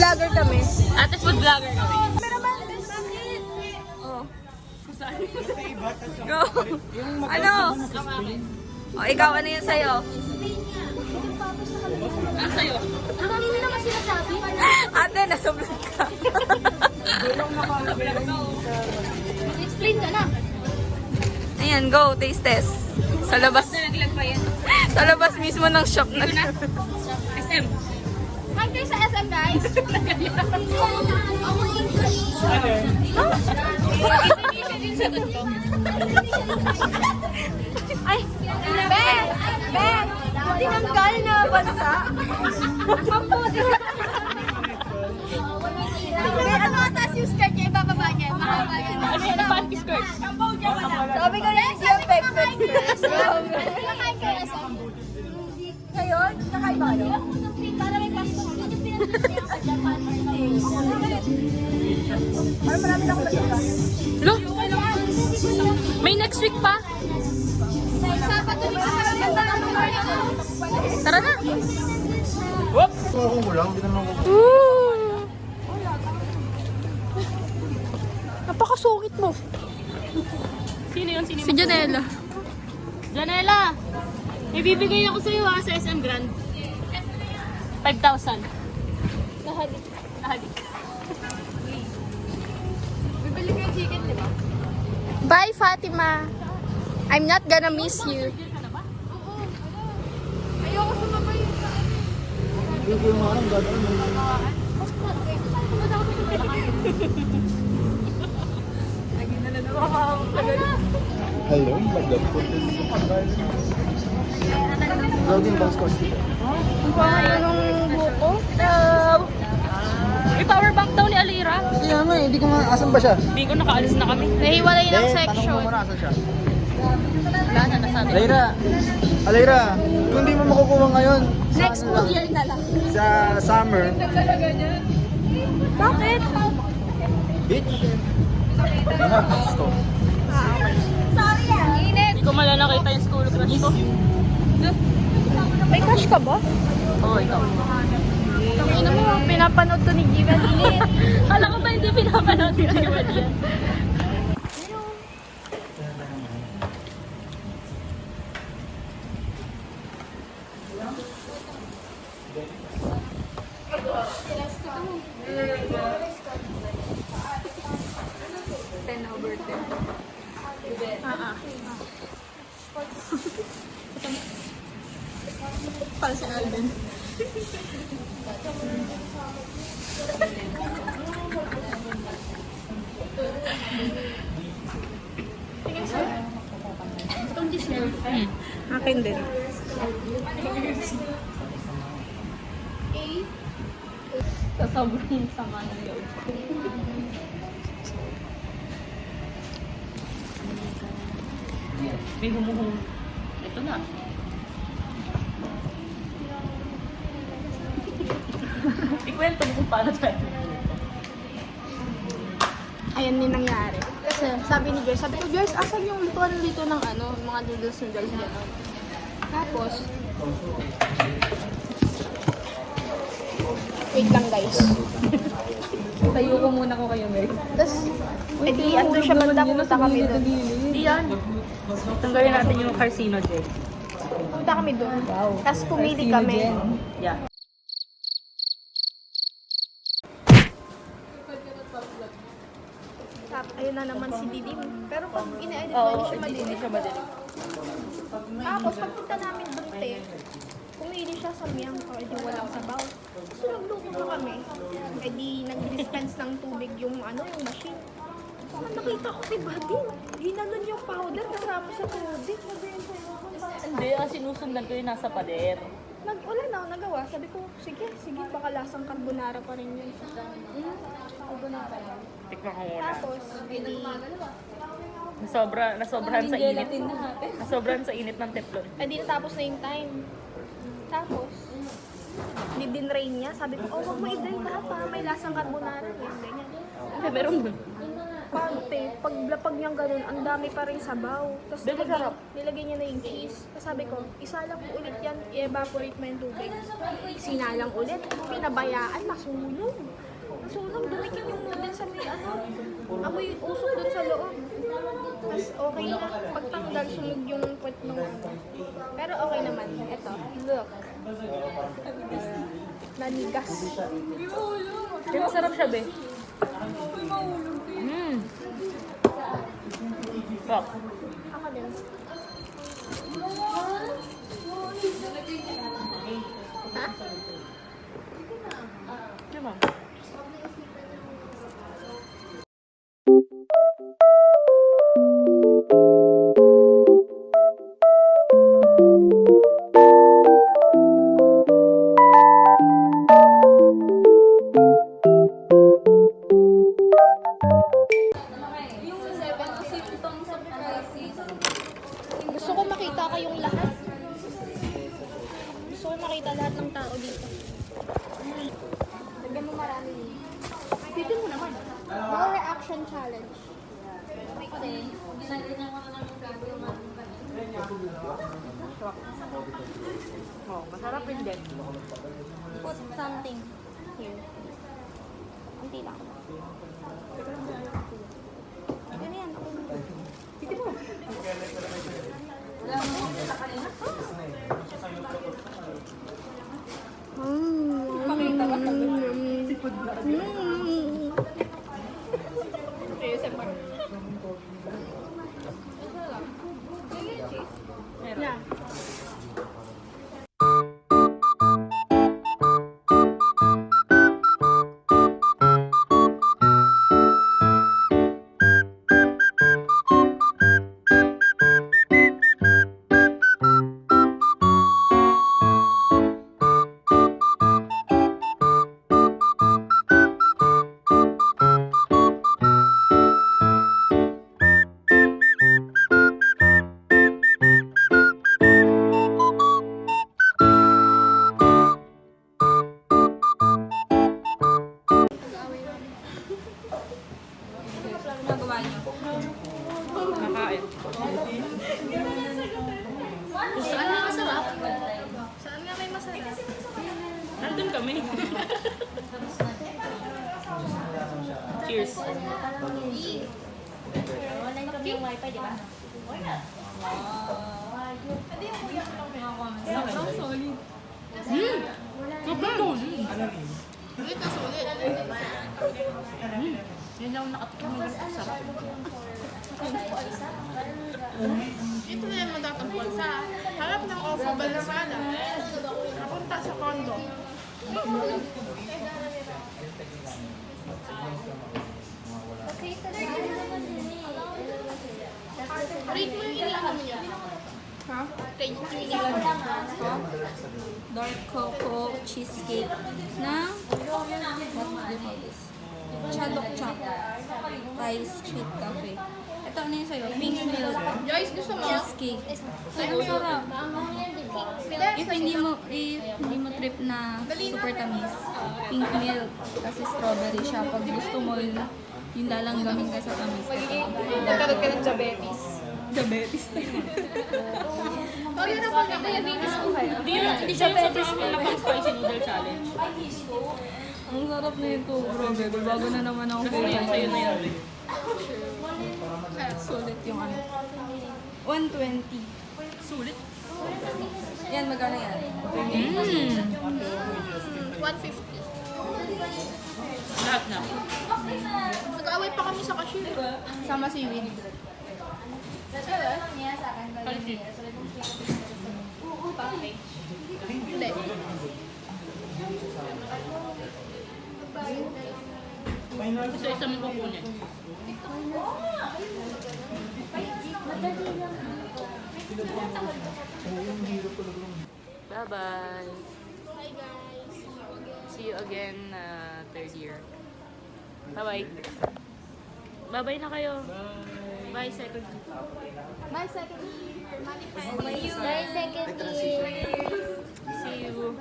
vlogger kami. Ate, food vlogger kami. Oh. Go. Ano? O, ikaw, ano yun sa'yo? Ano sa'yo? Ang dami mo naman sinasabi. Ate, nasa vlog ka. Explain ka na. Ayan, go, taste test. Sa labas. Nalaglag pa yan. Sa labas mismo ng shop na. SM. Hi kayo sa SM, guys. Ay, Ben! Ben! Tinanggal na bansa. Mabuti. Ben, ano atas yung skirt niya? Ibababa niya. Mahaba niya. Ano yan? Panty skirt. Sabi ko na yung affected. Nakain kayo sa SM. Ngayon, nakaiba kayo? Para may pasto kami. Yung pinag-pinag Parang marami na ako nagkaka. Lo? May next week pa? Sabado ni Ganda ng lugar niya. Tara na. Whoop! Ako lang, hindi naman ako. Napakasungit mo. Sino yun? Sino Si Janela. Janela! May bibigay ako sa'yo ha, sa SM Grand. 5,000. Kahalik. Nahalik. Bibili kayo chicken, di ba? Bye, Fatima. I'm not gonna miss you. Ayoko sumabay yung Hindi ko yung mga anong gagawin mo. Hello, the food is Loading box cost. Ang pangalan ng buko? May power bank daw ni Alira. Kaya nga eh, hindi ko nga, asan ba siya? Hindi ko nakaalis na kami. Nahiwalay ng Tanong mo section. muna, asan siya? Wala na, nasabi. Alayra, kung di mo makukuha ngayon, sa Next ano lang, year na lang. sa summer, Bakit? beach, gusto. Sorry ah. Init. Hindi ko malalakita yung school crush ko. May crush ka ba? Oo, ikaw. Tangina mo, pinapanood to ni Given. Init. Kala ko ba hindi pinapanood yung iwan yan? Para si Alden. Akin din. Sa sobrang sama ng loob ko. May humuhum. Ito na. Ikwento mo kung paano tayo. Ayan din nangyari. Kasi sabi ni Joyce, sabi ko, Joyce, asan yung lutuan dito ng ano, mga noodles gano'n. Tapos, wait lang guys. Tayo ko muna ko kayo, Mary. Tapos, edi andun siya banda, pumunta kami doon. Hindi yan. Tanggalin natin yung carcinogen. Pumunta kami doon. Tapos pumili kami. Yeah. Ayun na naman si Didim. Pero pag ina-edit mo, Oo, hindi siya hindi madilim. siya madilim. Tapos pagpunta namin doon, te, pumili siya sa miyang ko, edi walang sabaw. So nagluto na kami. Edi nag-dispense ng tubig yung ano, yung machine. So nakita ko si Bading. Ginanon yung powder kasama sa tubig. Hindi, sinusundan ko yung nasa pader. Wala na ako nagawa. Sabi ko, sige, baka lasang carbonara pa rin yun. Carbonara. Tikman ko muna. Tapos, edi, Nasobrahan sa init. Nasobrahan sa init ng teflon. edi natapos na yung time. Tapos, didinrain niya. Sabi ko, oh, wag mo i-drain lahat para may lasang carbonara. Yan, ganyan. Meron dun. paano te, paglapag niyang ganun, ang dami pa rin sabaw. Tapos nilagay niya na yung cheese. Tapos sabi ko, isa lang mo ulit yan, i-evaporate mo yung tubig. Sinalang ulit, pinabayaan, nasunog. Nasunog, dumikit yung noodles sa may amoy usok dun sa loob. Tapos okay na, pagtanggal, sunog yung puwet nung Pero okay naman, eto, look. Nanigas. Di masarap siya, be. Stop. Ako din. Ha? Diba? Gusto ko makita kayong lahat. Gusto ko makita lahat ng tao dito. Lagyan mo marami. Pitin mo naman. No reaction challenge. Oh, masarap rin din. Put something here. Kunti lang. Ano yan? Pitin mo. Pakita ka sipod na. ASMR. Yeah. Nakain. Saan nga masarap? Saan nga may masarap? Nandun kami. Cheers. Online kami yung wifi, di ba? Sobrang solid. Ulit na sulit. Yan lang nakatikim ng sarap. Ito na yung matatagpuan sa harap ng Ofo Balsada. Napunta sa condo. Okay, talaga naman din eh. Rate mo yung ininom niya. Ha? Rate mo yung ininom niya. Dark cocoa cheesecake ng what do you call this? Chadok Chop Thai Street Cafe. Ito ano yun sa'yo? Pink milk Joyce, gusto mo? cheesecake. Sobrang sarap. If hindi mo trip na super tamis, pink milk kasi strawberry siya. Pag gusto mo yung lalanggamin ka sa tamis. Nagkaroon ka ng diabetes. Diabetes. Oh, yun ako na diabetes ko kayo. Hindi siya yung sobrang lapang spicy noodle challenge. Ang sarap na ito, bro. Bago na naman ako. Sa'yo na yan. Sulit yung ano. 120. Sulit. Yan, magkano yan? 150. Lahat na. Nag-away pa kami sa cashier. Sama seaweed. Quality. Hindi. Isa-isa mo kukunin. Bye-bye. Hi guys. See you again third year. Bye-bye. Bye-bye na kayo. Bye, second year. Bye, second year. Manifest. Bye, second year. See you.